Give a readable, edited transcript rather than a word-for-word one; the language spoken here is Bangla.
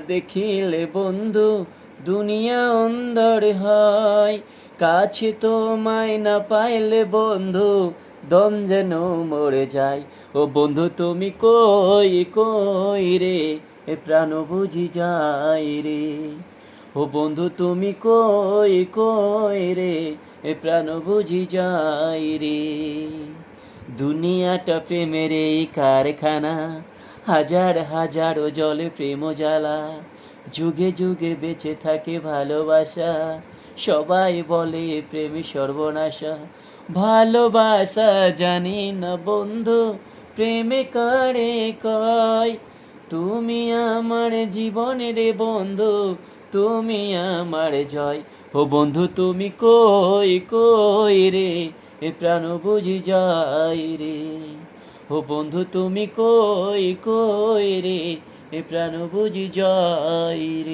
দেখিলে বন্ধু দুনিয়া অন্দর হয়, কাছে তোমায় না পাইলে বন্ধু দম যেন মরে যায়। ও বন্ধু তুমি কই কই রে, এ প্রাণ বুঝি যায় রে। ও বন্ধু তুমি কই কই রে, এ প্রাণ বুঝি যায় রে। দুনিয়াটা প্রেমের এই কারখানা, হাজার হাজারো জলে প্রেম জ্বালা, যুগে যুগে বেঁচে থাকে ভালোবাসা, সবাই বলে প্রেমী সর্বনাশা। ভালোবাসা জানি না বন্ধু, প্রেমে কারে কয়, তুমি আমার জীবনের বন্ধু, তুমি আমার জয়। ও বন্ধু তুমি কই কই রে, এ প্রাণ বুঝি যায় রে। ও বন্ধু তুমি কই কই রে, এ প্রাণ বুঝি যায় রে।